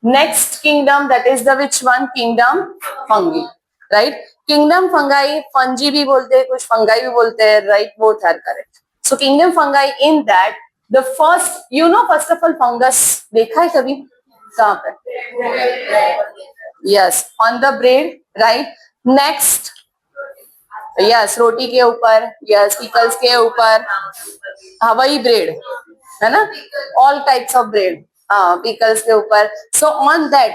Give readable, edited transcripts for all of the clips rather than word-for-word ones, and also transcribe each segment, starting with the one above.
Next kingdom, that is the which one? Kingdom fungi, right? Kingdom fungi, fungi भी बोलते हैं, कुछ fungi भी बोलते हैं, right? Both are correct. So kingdom fungi, in that the first, you know, first of all fungus देखा है कभी? कहाँ पे? Yes, on the bread, right? Next, yes, रोटी के ऊपर, yes, pickles के ऊपर, हाँ वही bread, है ना? All types of bread, हाँ pickles के ऊपर. So on that,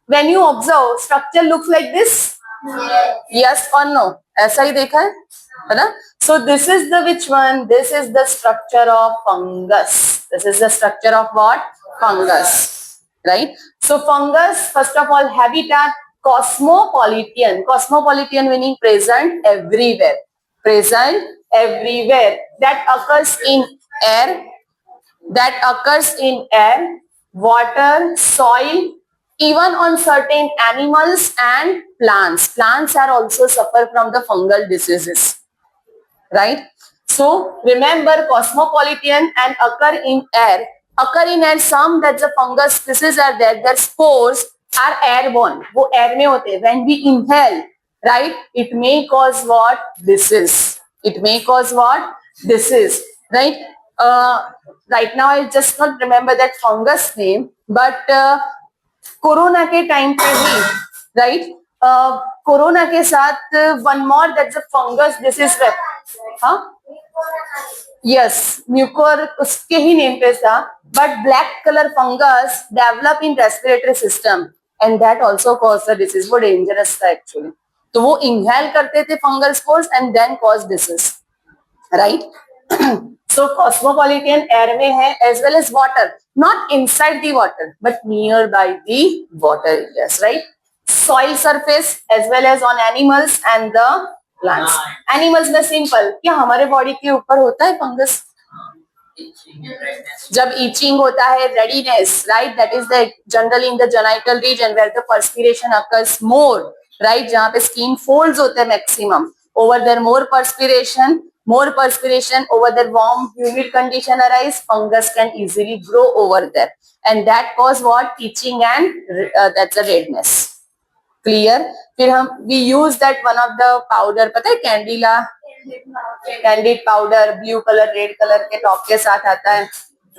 when you observe, structure looks like this. Yes or no? ऐसा ही देखा है ना? So this is the which one? This is the structure of fungus. This is the structure of what? Fungus, right? So fungus, first of all, habitat cosmopolitan. Cosmopolitan meaning present everywhere. Present everywhere. That occurs in air. That occurs in air, water, soil, even on certain animals and plants. Plants are also suffer from the fungal diseases, right? So remember, cosmopolitan and occur in air. Occur in air, some that the fungus species are there, their spores are airborne. वो air में होते हैं. When we inhale, right, it may cause what? Disease. It may cause what? Disease, right? Right now I just not remember that fungus name, but corona के time पे भी, right, corona के साथ one more that's a fungus, this is, हाँ, yes, Mucor उसके ही name पे था, but black colour fungus develop in respiratory system and that also cause the disease. वो डेंजरस था एक्चुअली. तो वो इनहेल करते थे fungal spores and then cause disease, right? So cosmopolitan air में है, as well as water, not inside the water but nearby the water areas, right? Soil surface as well as on animals and the plants. Animals में simple, क्या हमारे body के ऊपर होता है fungus? जब itching होता है, readiness, right? That is the generally in the genital region where the perspiration occurs more, right? जहाँ पे skin folds होते हैं maximum. Over there more perspiration over there, warm humid condition arise, fungus can easily grow over there and that cause what? Itching and that's a redness. Clear? फिर हम we use that one of the powder, पता है कैंडिला, Candid powder, blue colour red colour के top के साथ आता है,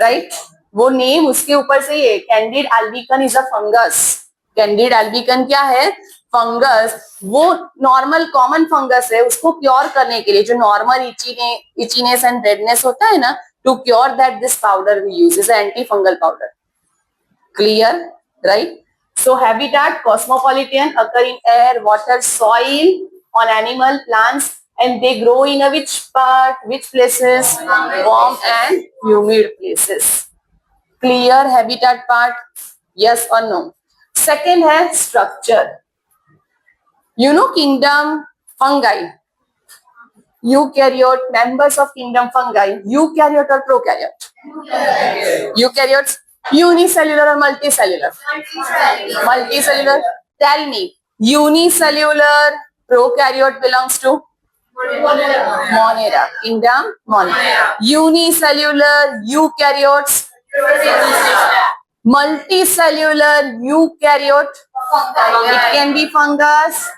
राइट? वो नेम उसके ऊपर से ही है. Candid albicans is a fungus. Candid albicans क्या है? फंगस. वो नॉर्मल कॉमन फंगस है. उसको क्योर करने के लिए जो नॉर्मल इचीनेस एंड रेडनेस होता है ना, to cure that this powder we use is anti fungal powder. Clear, right? So habitat cosmopolitan, occur in air, water, soil, on animal, plants, and they grow in a which part, which places? Warm and humid places. Clear habitat part? Yes or no? Second है structure. You know kingdom fungi. Eukaryote, members of kingdom fungi. Eukaryote or prokaryote? Eukaryotes. Unicellular or multicellular? Multicellular. Tell me, unicellular prokaryote belongs to? Monera. Kingdom Monera. Unicellular eukaryotes? Multicellular eukaryote? It can be fungus.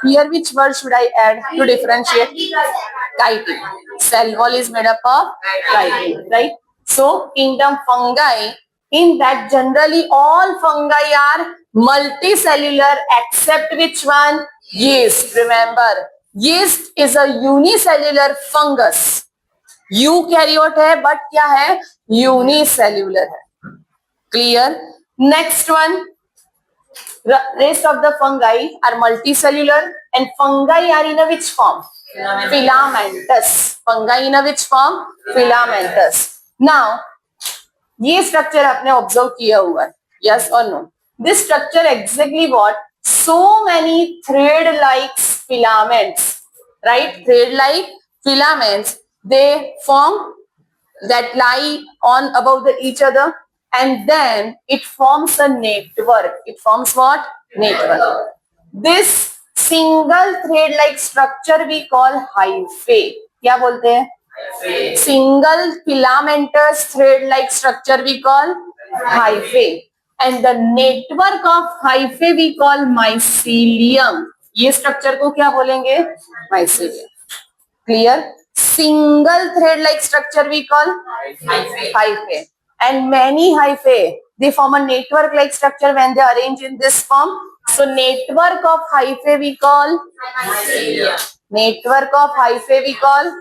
Here which word should I add to differentiate? Chitin. Cell wall is made up of chitin, right? So kingdom fungi, in that generally all fungi are multicellular except which one? Yeast. Remember, yeast is a unicellular fungus. Eukaryote है but क्या है? Unicellular है. Clear? Next one, rest of the fungi are multicellular and fungi are in a which form? Filamentous. Fungi in a which form? Filamentous. Now, ये structure आपने observe किया हुआ है, yes or no? This structure exactly what? So many thread-like filaments, right? Thread-like filaments, they form that lie on above each other, and then it forms a network. It forms what? Network. This single thread-like structure we call hyphae. क्या बोलते हैं? Single filamentous thread-like structure we call hyphae, and the network of hyphae we call mycelium. ये structure को क्या बोलेंगे? mycelium. Clear? Single thread like structure we call hyphae, and many hyphae they form a network like structure when they are arranged in this form. So network of hyphae we call mycelium. Network of hyphae we call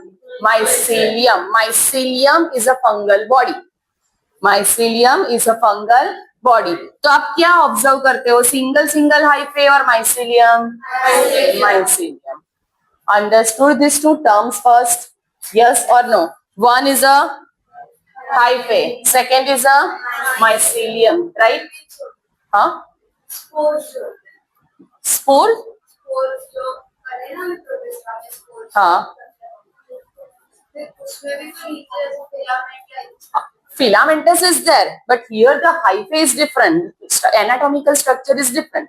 mycelium. Mycelium is a fungal body. Mycelium is a fungal body. तो आप क्या observe करते हो? Single hyphae और mycelium? Mycelium. Understood these two terms first? Yes or no? One is a hyphae, second is a mycelium, right? Huh? Spore? हाँ. Filamentous is there, but here the hyphae is different. Anatomical structure is different.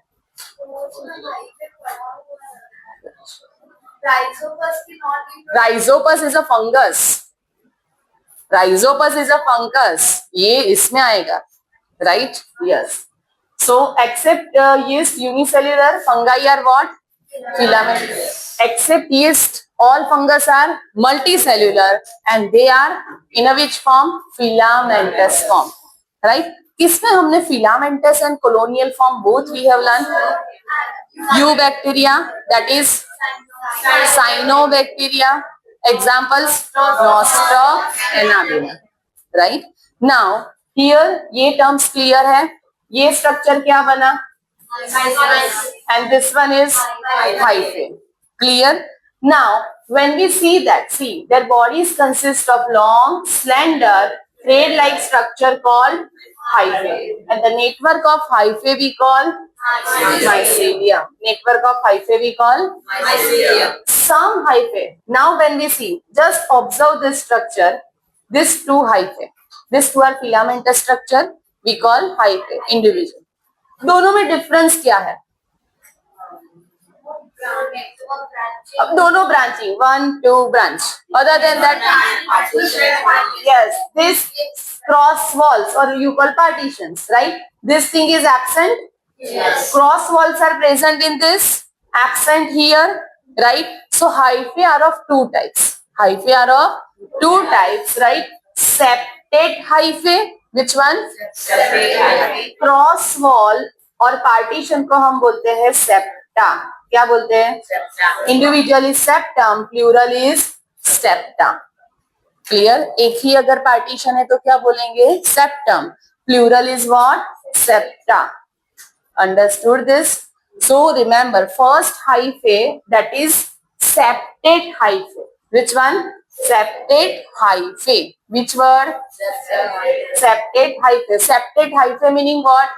Rhizopus is a fungus. Rhizopus is a fungus. ये इसमें आएगा, right? Yes. So except yeast, unicellular fungi are what? Filamentous. Except yeast, all fungus are multicellular, and they are in a which form? Filamentous form, right? किसमें हमने filamentous and colonial form both we have learned? Eubacteria, that is cyanobacteria. Examples: Noster and Abina. Right? Now here ये terms clear है. ये structure क्या बना? And this one is hyphae. Clear? Now when we see their bodies consist of long, slender, thread-like structure called hyphae, and the network of hyphae we call mycelium. Network of hyphae we call mycelium. Some hyphae. Now when we see, just observe this structure. These two hyphae. These two are filamentous structure. We call hyphae individual. दोनों में difference क्या है? अब दोनों branching, 1, 2 branch. Other than that, yes, this cross walls or you call partitions, right? This thing is absent. Yes. Cross walls are present in this, absent here, right? So hyphae are of two types. Hyphae are of two types, right? Septate hyphae. Which one? Septate hyphae. Cross wall और partition को हम बोलते हैं septa. क्या बोलते हैं? Individual is septum, plural is septa. Clear? एक ही अगर partition है तो क्या बोलेंगे? Septum. Plural is what? Septa. Understood this? So remember, first hyphae, that is septate hyphae. Which one? Septate hyphae. Which word? Septate hyphae. Septate hyphae meaning what?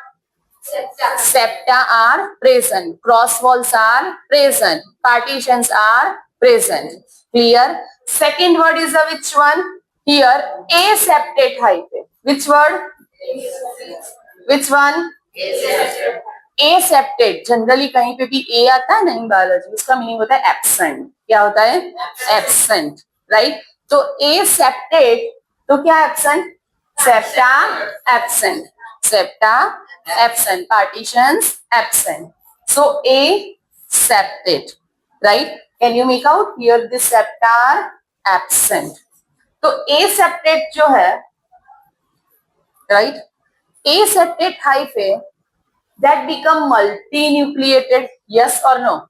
Septa are present. Cross walls are present. Partitions are present. Clear? Second word is a which one? Here, aseptate hyphae. Which word? Which one? Aseptate. Generally कहीं पे भी ए आता है नहीं biology, उसका meaning होता है absent. क्या होता है? Absent, right? तो aseptate तो क्या absent? Septa absent. Septa absent, partitions absent. So aseptate, right? Can you make out here? The septa are absent. तो aseptate जो है, right? Aseptate hyphae that become multinucleated. Yes or no?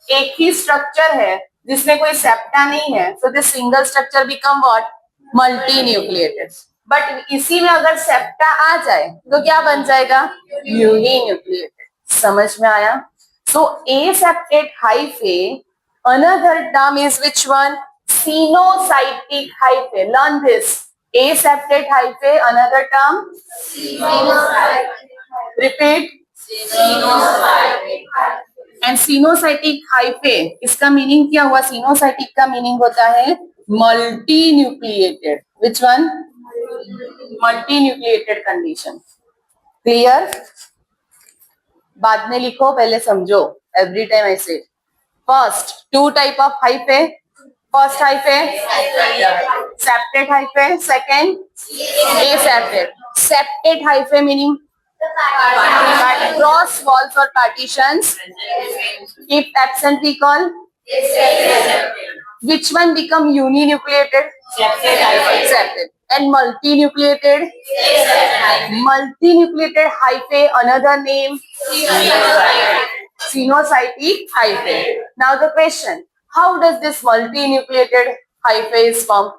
एक ही structure है जिसमें कोई septa नहीं है, so this single structure become what? Multinucleated. But इसी में अगर सेप्टा आ जाए तो क्या बन जाएगा? यूनिन्यूक्लिएटेड. समझ में आया? So aseptate hyphae, another term is which one? Coenocytic hyphae. Learn this. Aseptate hyphae, another term repeat. And coenocytic hyphae, इसका मीनिंग क्या हुआ? सिनोसाइटिक का मीनिंग होता है multi nucleated. Which one? Multinucleated condition. Clear? बाद में लिखो, पहले समझो. Every time I say first two type of hyphae. First hyphae septate hyphae, second aseptate. Septate hyphae meaning cross walls or partitions. If absent, we call. Which one become uninucleated? Septate. And multinucleated? Multinucleated hyphae, another name? Sinusotic hyphae. Now the question, how does this multinucleated hyphae is formed?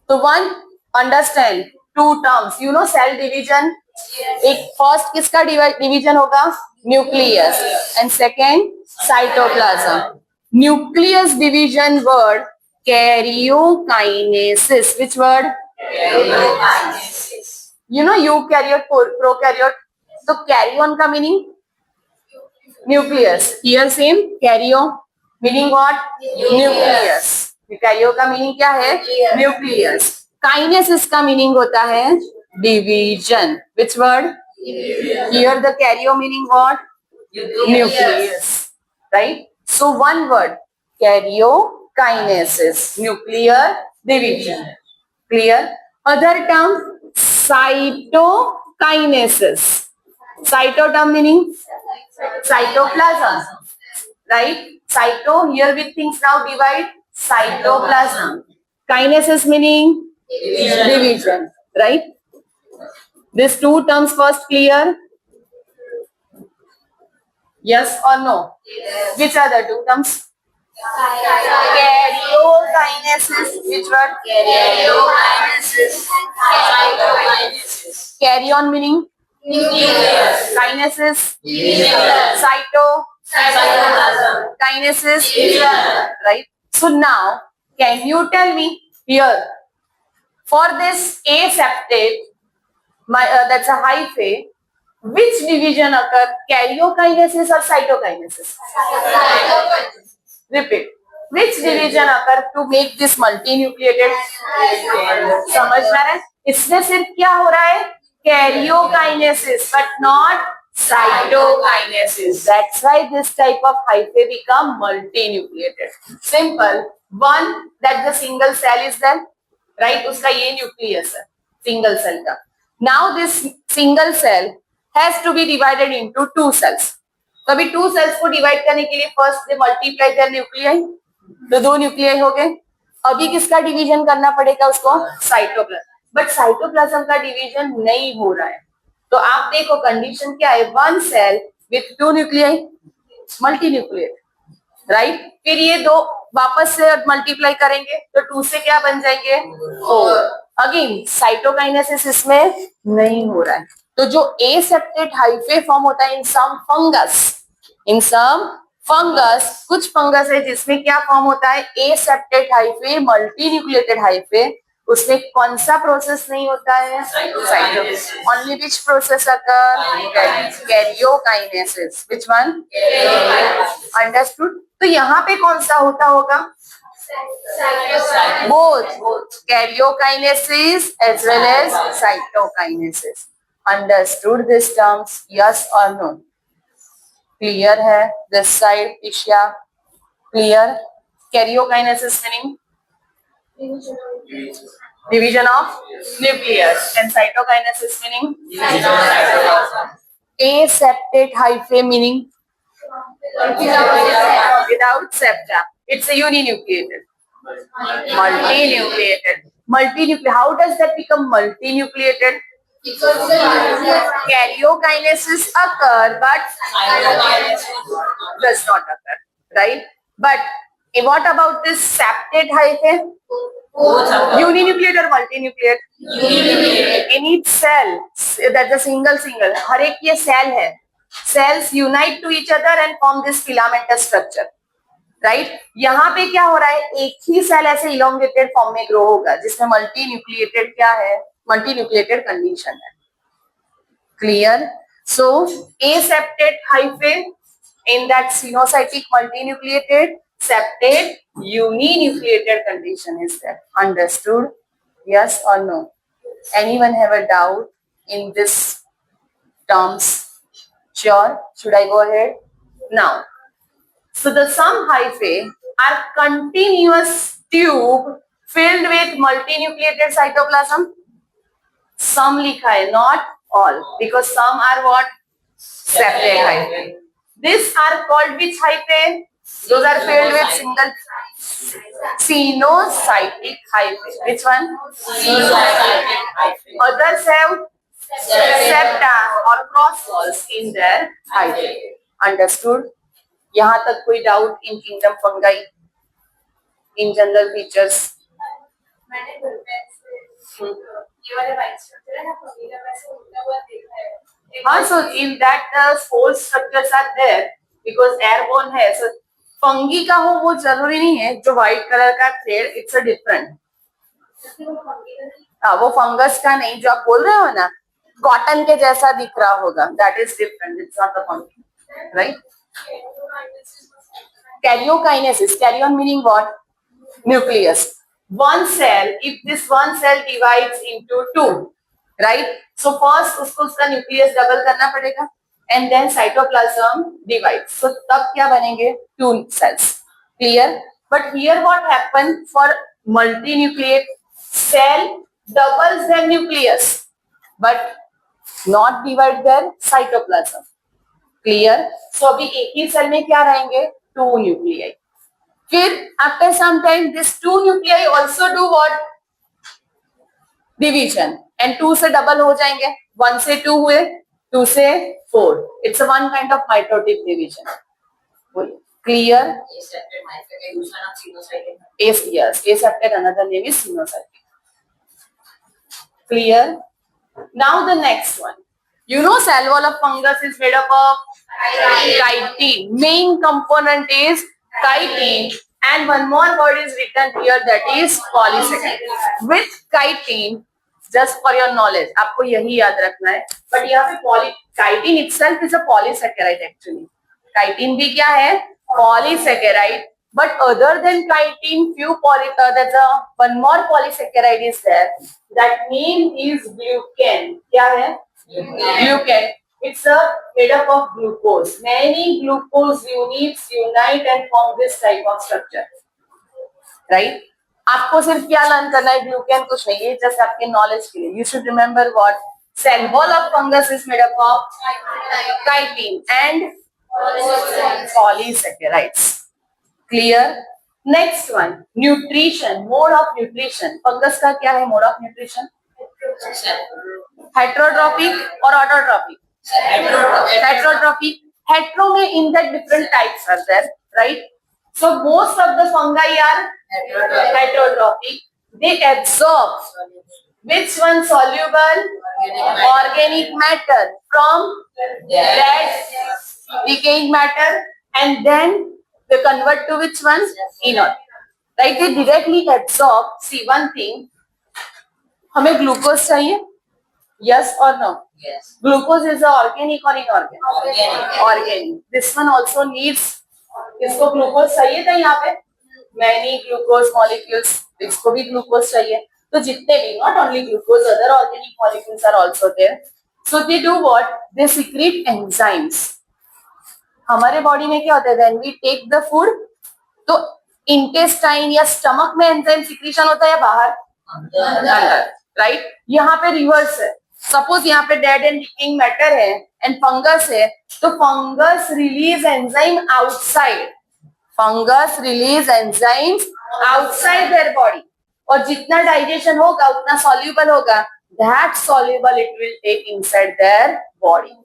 So one, understand two terms. You know cell division. एक first किसका division होगा? Nucleus. And second cytoplasm. Nucleus division word karyokinesis. Which word? Karyokinesis. You know eukaryote, prokaryote. So karyon का meaning nucleus. Here same karyo meaning what? Nucleus. karyo का meaning क्या है? Nucleus. Kinesis का meaning होता है division. Which word? Here the karyo meaning what? Nucleus. Right? So one word, karyokinesis, nuclear division. Clear? Other term, cytokinesis. Cyto term meaning cytoplasm. Right? Cyto, here with things now divide, cytoplasm. Kinesis meaning division. Right? These two terms first clear? Yes or no? Yes. Which are the two terms? Karyokinesis. Which word? Karyokinesis. Karyon meaning nucleus. Kinesis. Cyto. Kinesis. Right. So now, can you tell me here for this aseptate, that's a hyphae. Which division occur? Karyokinesis or cytokinesis? Repeat. Which division occur to make this multinucleated? समझ में आ रहा है? इसमें सिर्फ क्या हो रहा है? Karyokinesis, but not cytokinesis. That's why this type of hyphae become multinucleated. Simple. One, that the single cell is there, right? उसका ये nucleus है, single cell का. Now this single cell has to be divided into two cells. तो अभी two cells को divide करने के लिए first they multiply their nuclei. तो दो nuclei हो गए. अभी किसका division करना पड़ेगा उसको? साइटोप्लाज्म. बट साइटोप्लाज्म का डिवीजन नहीं हो रहा है. तो आप देखो कंडीशन क्या है? One cell with two nuclei, multinucleate. Right? फिर ये दो वापस से मल्टीप्लाई करेंगे तो टू से क्या बन जाएंगे? 4. अगेन साइटोकाइनेसिस इसमें नहीं हो रहा है. तो जो एसेप्टेट हाइफे फॉर्म होता है इन सम फंगस, कुछ फंगस है जिसमें क्या फॉर्म होता है? Aseptate hyphae, multinucleated hyphae. उसमें कौन सा प्रोसेस नहीं होता है? Cytokinesis. Only which process occur? Karyokinesis. Which one? Understood. तो यहाँ पे कौन सा होता होगा? Both karyokinesis as well as cytokinesis. Understood this terms? Yes और नो? क्लियर है? दिस साइड इशिया clear? Karyokinesis meaning division of nucleus and cytokinesis meaning aseptate hyphae meaning without septa. It's a uninucleated. Multinucleated. How does that become multinucleated? Karyokinesis occur but does not occur, right? But what about this septate hyphae? Uninucleate or multinucleate? Uninucleate. In each cell, that's a single. हर एक ये cell है. Cells unite to each other and form this filamentous structure, right? यहाँ पे क्या हो रहा है? एक ही सेल ऐसे elongated फॉर्म में ग्रो होगा जिसमें multinucleated क्या है? Multinucleated condition है. Clear? So aseptate hyphae in that sinusotic multinucleated, septate uninucleated condition is there. Understood? Yes or no? Anyone have a doubt in this terms? Sure? Should I go ahead? Now, so the some hyphae are continuous tube filled with multinucleated cytoplasm. some लिखा है, not all, because some are what? Separate hyphae. These are called which hyphae? Those are filled with single senocytic hyphae. Which one? Senocytic hyphae. Others have septa or cross walls in their hyphae. Understood? यहाँ तक कोई doubt in kingdom fungi, in general features? हाँ, so in that the whole structures are there because airborne है. So fungi का हो वो जरूरी नहीं है. जो व्हाइट कलर का थ्रेड, इट्स अ डिफरेंट. हाँ, वो फंगस का नहीं, जो आप बोल रहे हो ना, कॉटन के जैसा दिख रहा होगा, that is different. It's not a fungi, right? Karyokinesis. Karyon meaning what? Nucleus. One cell, if this one cell divides into two, right? So first उसको उसका nucleus double करना पड़ेगा, and then cytoplasm divides. So तब क्या बनेंगे? Two cells. Clear? But here what happen for multinucleate cell doubles their nucleus, but not divide their cytoplasm. Clear? So अभी एक ही cell में क्या रहेंगे? Two nuclei. फिर after some time this two nuclei also do what? Division. And two से double हो जाएंगे. One से two हुए, two से four. It's a one kind of mitotic division. Clear? Yes. Aseptate another name is senocytic. Clear? Now the next one. You know cell wall of fungus is made up of chitin. Main component is chitin, and one more word is written here, that is polysaccharide. With chitin, just for your knowledge, आपको यही याद रखना है. But यहाँ पे chitin itself is a polysaccharide actually. Chitin भी क्या है? Polysaccharide. But other than chitin, there's one more polysaccharide is there. That name is glucan. क्या है? Glucan. It's made up of glucose. Many glucose units unite and form this type of structure. Right? आपको सिर्फ क्या learn करना है? Glucan कुछ नहीं है, जस्ट आपके नॉलेज के लिए. You should remember what? Cell wall of fungus is made up of chitin and polysaccharides. Clear? Next one, nutrition. Mode of nutrition. Fungus का क्या है mode of nutrition? Heterotrophic or autotrophic? Heterotrophic. Hetero में in that different types are there, right? So most of the fungi are heterotrophic. They absorb which one? Soluble organic matter from that decaying matter, and then they convert to which one? Inert. Right? They directly absorb. See one thing. हमें glucose चाहिए? Yes or no? Yes. Glucose is a organic or inorganic? Organic. This one also needs. इसको glucose चाहिए था यहाँ पे. Many glucose molecules. इसको भी glucose चाहिए. तो जितने भी, not only glucose, other organic molecules are also there. So they do what? They secrete enzymes. हमारे बॉडी में क्या होता है? When we take the food, तो इंटेस्टाइन या स्टमक में एंजाइम सिक्रीशन होता है या बाहर? अंदर. राइट? यहाँ पे रिवर्स है. सपोज यहाँ पे डेड एंड डिकेइंग मैटर है एंड फंगस है, तो fungus release enzyme outside. Fungus release enzymes outside their body, और जितना डाइजेशन होगा उतना सॉल्यूबल होगा. That soluble it will take inside their body.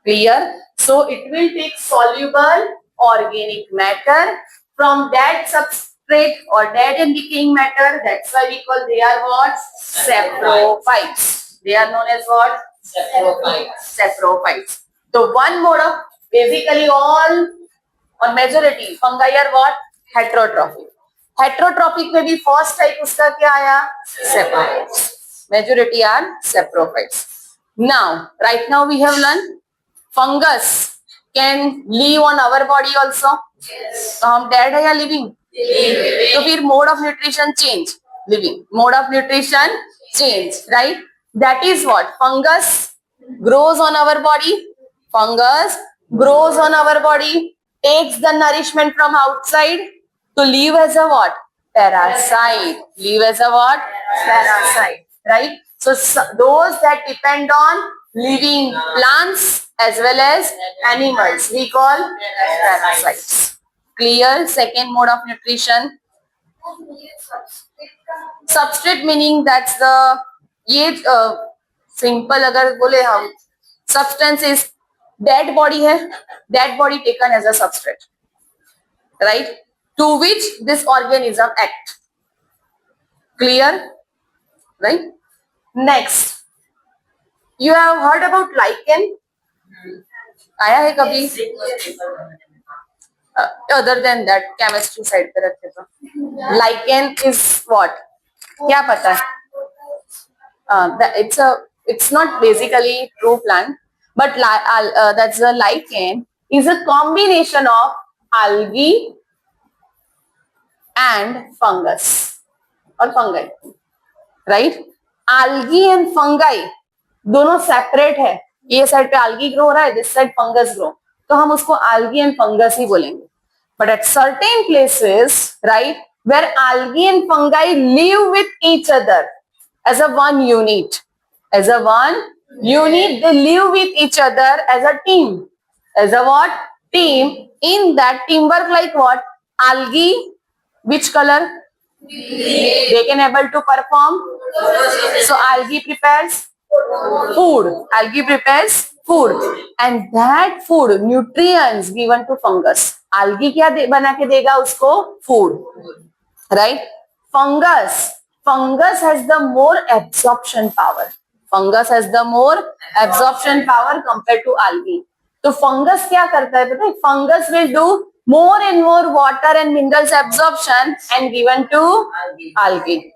Clear? So it will take soluble organic matter from that substrate or dead and decaying matter. That's why we call they are what? Saprophytes. They are known as what? Saprophytes. Saprophytes. So one mode of basically all or majority fungi are what? Heterotrophic. Heterotrophic में भी first type उसका क्या आया? Saprophytes. Majority are saprophytes. Now, right now we have learned fungus can live on our body also. Yes. तो हम dead है या living? Living. तो फिर mode of nutrition change. Living. Mode of nutrition change. Right? That is what? Fungus grows on our body. Fungus grows on our body, takes the nourishment from outside to live as a what? Parasite. Live as a what? Parasite. Right? So those that depend on living plants as well as animals, we call parasites. Clear? Second mode of nutrition. Substrate meaning that's the ये simple अगर बोले हम substance is dead body है, dead body taken as a substrate, right, to which this organism act. Clear? Right? Next, you have heard about lichen? आया है कभी? Other than that, chemistry side पे रखते तो lichen is what? क्या पता है? It's not basically true plant, but that's the lichen is a combination of algae and fungus or fungi, right? Algae and fungi दोनों सेपरेट है. ये side पे algae ग्रो हो रहा है, दिस साइड फंगस ग्रो, तो हम उसको algae and fungus ही बोलेंगे. But at certain places, right, where algae and fungi live with each other as a one unit, they live with each other as a team. As a what? Team. In that teamwork, like what? Algae, which color? They can able to perform. So algae prepares food. And that food, nutrients given to fungus. Algae क्या बना के देगा उसको? Food. Right? Fungus has the more absorption power. Compared to algae. तो fungus क्या करता है पता है? Fungus will do more and more water and minerals absorption and given to algae.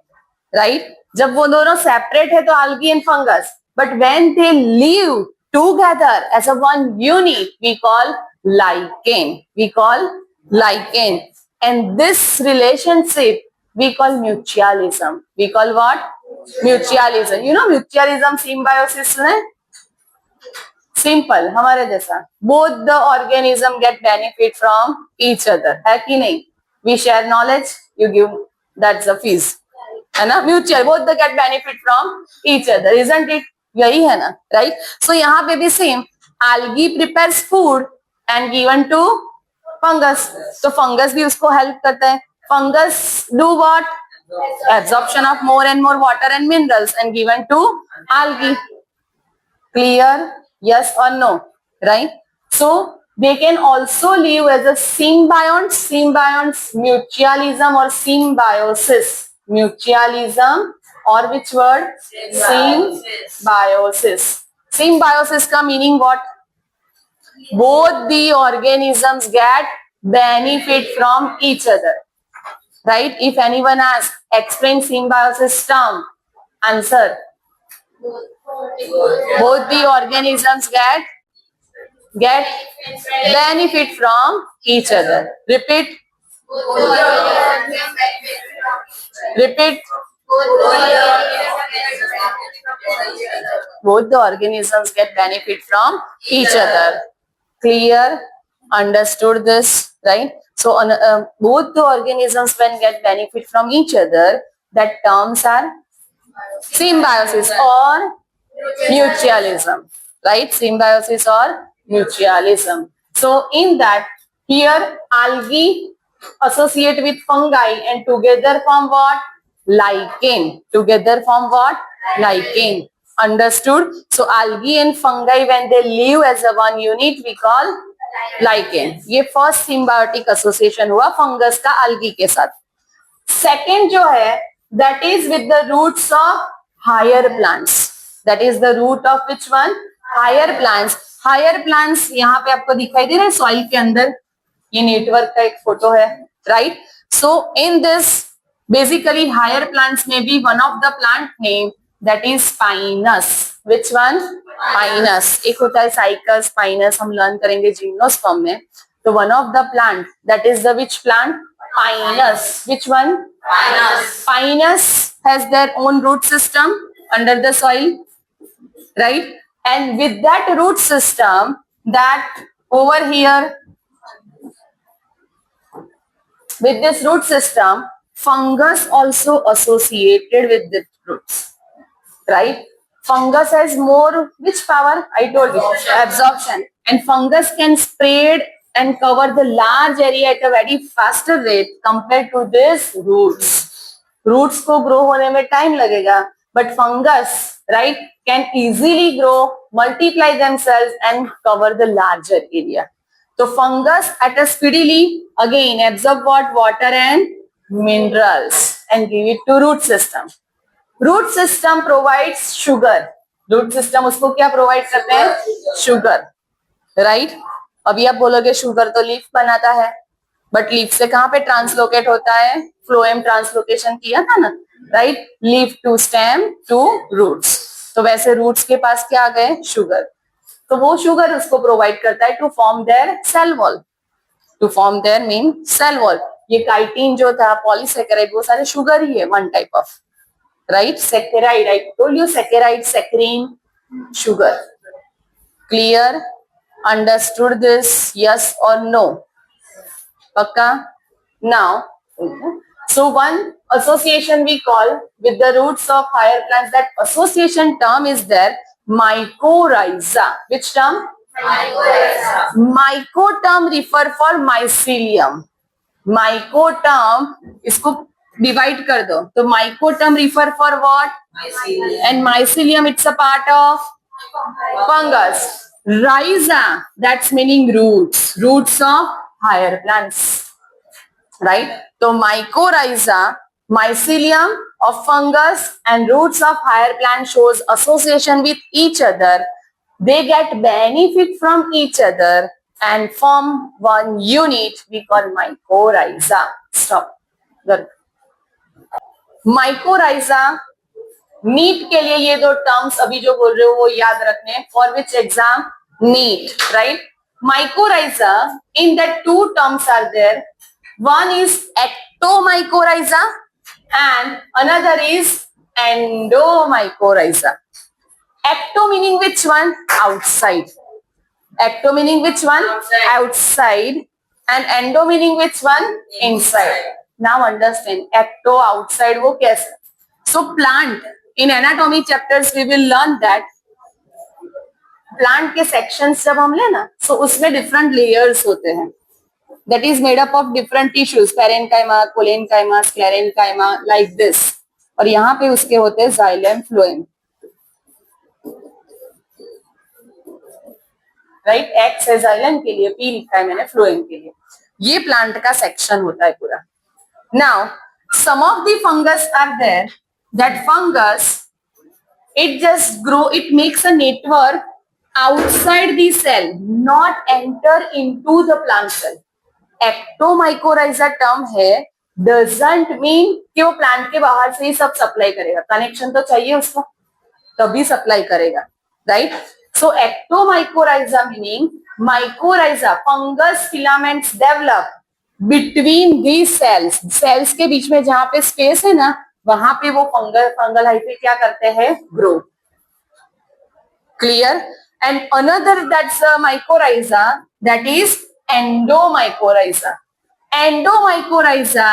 Right? जब वो दोनों separate है तो algae and fungus. But when they live together as a one unit, we call lichen. And this relationship we call mutualism. We call what? Mutualism. You know mutualism, symbiosis है? Simple, हमारे जैसा. Both the organism get benefit from each other. है कि नहीं? We share knowledge. You give. That's the fees. है ना? Mutual. Both the get benefit from each other. Isn't it? यही है ना? Right? So यहाँ पे भी same. Algae prepares food and given to fungus. तो fungus भी उसको help करता है. Fungus do what? Absorption of more and more water and minerals and given to algae. Clear? Yes or no? Right? So they can also live as a symbionts, mutualism or symbiosis. Mutualism or which word? Symbiosis. Symbiosis का meaning what? Both the organisms get benefit from each other. Right? If anyone asks, explain symbiosis term. Answer. Both the organisms get benefit from each other. Repeat. Both the organisms get benefit from each other. Clear? Understood this, right? So both the organisms when get benefit from each other, that terms are symbiosis or mutualism, right? Symbiosis or mutualism. So in that, here algae associate with fungi and together form what? Lichen. Understood? So algae and fungi when they live as a one unit, we call lichen. ये first symbiotic association हुआ fungus का algae के साथ. Second जो है, that is with the roots of higher plants. That is the root of which one? Higher plants. Higher plants यहाँ पे आपको दिखाई दे रहा है soil के अंदर. ये network का एक photo है, right? So in this, basically higher plants may be one of the plant name that is pinus. Which one? Pinus. एक होता है cycas, pinus हम learn करेंगे gymnosperm में. So one of the plant, that is the which plant? Pinus. Which one? Pinus has their own root system under the soil, right? And with that root system, that over here, with this root system, fungus also associated with the roots, right? Fungus has more, which power? I told you, absorption. And fungus can spread and cover the large area at a very faster rate compared to this roots. Roots को grow होने में time लगेगा, but fungus, right, can easily grow, multiply themselves and cover the larger area. So fungus at a speedily again absorb what? Water and minerals and give it to root system. Root system provides sugar. Root system उसको क्या provide करते हैं? Sugar, right? अभी आप बोलोगे sugar तो leaf बनाता है, बट लीफ से कहां पे ट्रांसलोकेट होता है? फ्लोएम ट्रांसलोकेशन किया था ना, right? Leaf to stem to roots. तो वैसे रूट्स के पास क्या आ गए? शुगर. तो वो शुगर उसको प्रोवाइड करता है to form their cell wall. To form their mean cell wall. ये काइटिन जो था, पॉलीसेकेराइड, वो सारे शुगर ही है, one type of, right? Saccharide, I told you, saccharide, saccharine, sugar. Clear? Understood this? Yes or no? Pakka? Now, so one association we call with the roots of higher plants, that association term is there, mycorrhiza. Which term? Mycorrhiza. Myco term refer for mycelium. Myco term, इसको divide कर दो, तो myco term refer for what? Mycelium. And mycelium it's a part of fungus. Rhiza, that's meaning roots, roots of higher plants, right? तो mycorrhiza, mycelium of fungus and roots of higher plant shows association with each other. They get benefit from each other and form one unit we call mycorrhiza. Stop. Good. Mycorrhiza, NEET के लिए ये दो terms अभी जो बोल रहे हो वो याद रखने. For which exam? NEET, right? Mycorrhiza, in that two terms are there. One is ectomycorrhiza and another is endomycorrhiza. Ecto meaning which one? Outside. Ecto meaning which one? Outside. And endo meaning which one? Inside. Now understand, ecto, outside, वो कैसे? So plant, in anatomy chapters we will learn that plant के sections जब हम ले ना, so उसमें different layers होते हैं. That is made up of different tissues, parenchyma, collenchyma, sclerenchyma, like this. और यहाँ पे उसके होते हैं xylem, phloem. Right? X है xylem के लिए, P लिखा है मैंने phloem के लिए. ये plant का section होता है पूरा. Now, some of the fungus are there. That fungus, it just grow, it makes a network outside the cell, not enter into the plant cell. Ectomycorrhiza term है, doesn't mean कि वो plant के बाहर से ही सब सप्लाई करेगा. Connection तो चाहिए उसको, तभी सप्लाई करेगा, right? So ectomycorrhiza meaning mycorrhiza, fungus filaments develop between the cells. Cells के बीच में जहां पे स्पेस है ना, वहां पे वो फंगल हाइफे क्या करते हैं? Grow. Clear? And another that's mycorrhiza, that is endomycorrhiza. Endomycorrhiza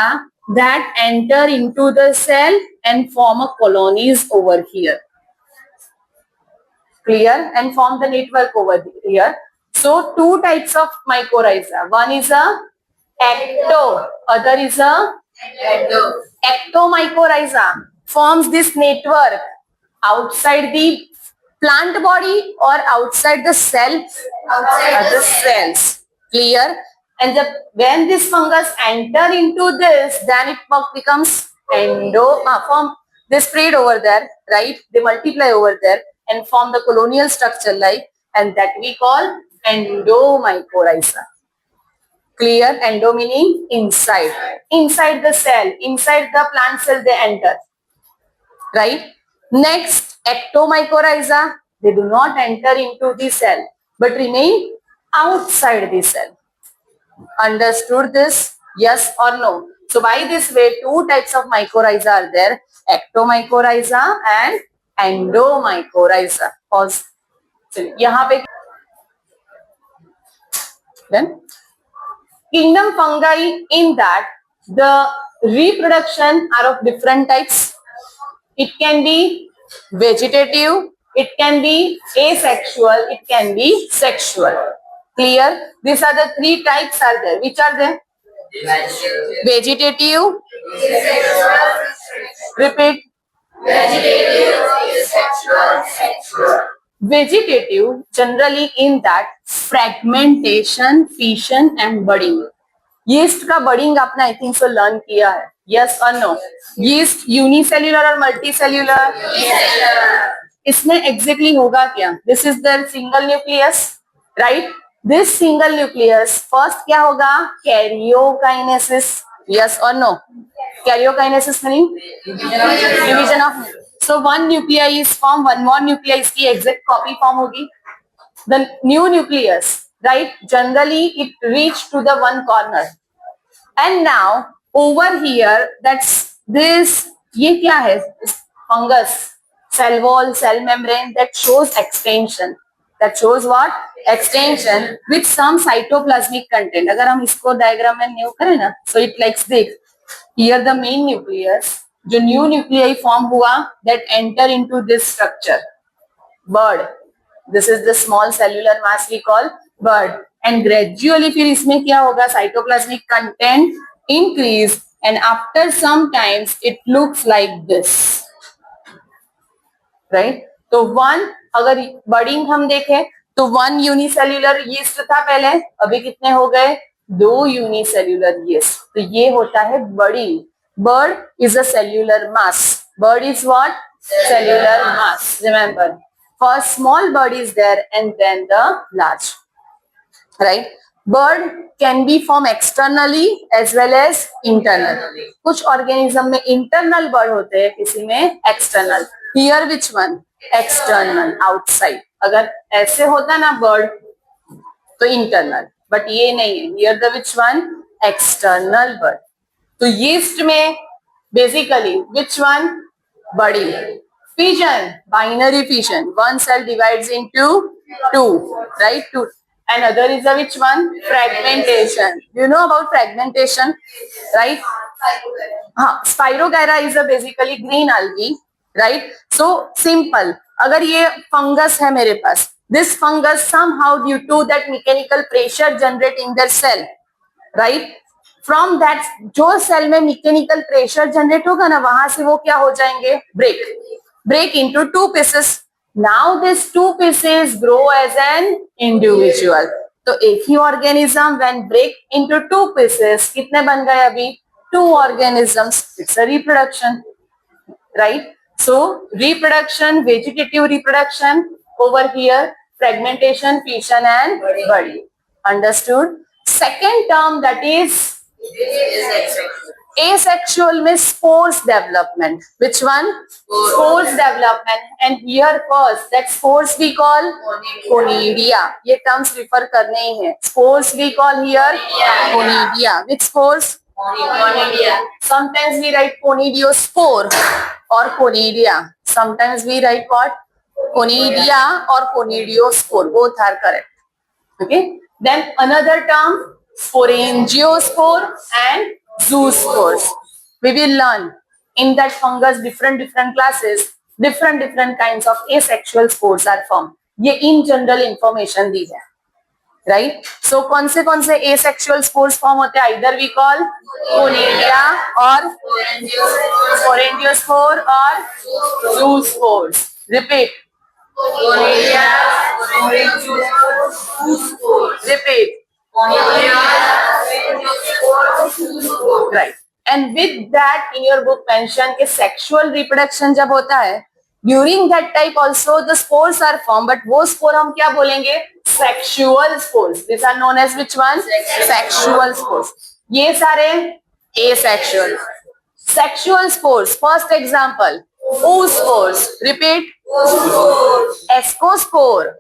that enter into the cell and form a colonies over here. Clear? And form the network over here. So two types of mycorrhiza. One is a ecto, other is a Endo. ectomycorrhiza. Forms this network outside the plant body or outside the cell. Outside The cells. Clear? And when this fungus enter into this, then it becomes form. They spread over there, right? They multiply over there and form the colonial structure like, and that we call endomycorrhiza. Clear? Endo meaning inside. Inside the cell, inside the plant cell they enter. Right? Next, ectomycorrhiza. They do not enter into the cell, but remain outside the cell. Understood this? Yes or no? So by this way, two types of mycorrhiza are there: ectomycorrhiza and endomycorrhiza. Pause. यहाँ पे then kingdom fungi, in that the reproduction are of different types. It can be vegetative, it can be asexual, it can be sexual. Clear? These are the three types are there. Which are there? Vegetative, repeat. Vegetative generally in that fragmentation, fission and budding. yeast का budding आपने I think so learn किया है. Yes or no? yeast unicellular और multicellular? इसमें exactly होगा क्या? This is the single nucleus, right? This single nucleus first क्या होगा? Karyokinesis. Yes or no? Karyokinesis meaning division of. So one nuclei is formed, one more nuclei की exact copy form होगी. The new nucleus, right? Generally it reach to the one corner. And now over here, that's this. ये क्या है? Fungus, cell wall, cell membrane that shows extension. That shows what? Extension with some cytoplasmic content. अगर हम इसको diagram में new करें ना, so it likes this. Here the main nucleus, जो new nuclei form हुआ, that enter into this structure. Bird. This is the small cellular mass we call bird. And gradually फिर इसमें क्या होगा? Cytoplasmic content increase and after some times it looks like this. Right? तो one अगर budding हम देखें तो one unicellular yeast था पहले, अभी कितने हो गए? 2 unicellular yeast. तो ये होता है budding. Bird is a cellular mass. Bird is what? Cellular mass. Remember. First small bird is there and then the large. Right? Bird can be formed externally as well as internally. कुछ organism में internal bird होते हैं, किसी में external. Here which one? External, outside. अगर ऐसे होता ना bird तो internal, but ये नहीं है. Here the which one? External bird. तो yeast में basically which one? Budding. Fission, binary fission. One cell divides into two, right? Two. Another is a which one? Fragmentation. You know about fragmentation, right? Spirogyra is a basically green algae, right? So simple. अगर ये fungus है मेरे पास, this fungus somehow due to that mechanical pressure generate in their cell, right? From that जो cell में mechanical pressure generate होगा ना, वहां से वो क्या हो जाएंगे? Break into two pieces. Now these two pieces grow as an individual. तो एक ही organism when break into two pieces कितने बन गए अभी? 2 organisms. It's a reproduction, right? So reproduction, vegetative reproduction. Over here, fragmentation, fission and budding. Understood? Second term that is asexual means spores development. Which one? Spores development. And here first, that spores we call conidia. ये terms refer करने ही हैं. Spores we call here conidia. Which spores? Conidia. Sometimes we write conidiospore or conidia. Sometimes we write what? Conidia or conidiospore. Both are correct. Okay. Then another term, sporangiospore and zoospores. We will learn in that fungus different classes, different kinds of asexual spores are formed. ये in general information दी है, right? So कौन से asexual spores form होते हैं? Either we call conidia or sporangiospore or zoospores. Repeat. Conidia, sporangiospore, zoospore. Repeat. Conidia, sporangiospore, zoospore. Right. And with that in your book mention कि sexual reproduction जब होता है, during that type also the spores are formed, but वो spore हम क्या बोलेंगे? Sexual spores. These are known as which one? Sexual spores. ये सारे asexual. Sexual spores. First example, oospores. Repeat. Oospore. Ascospore.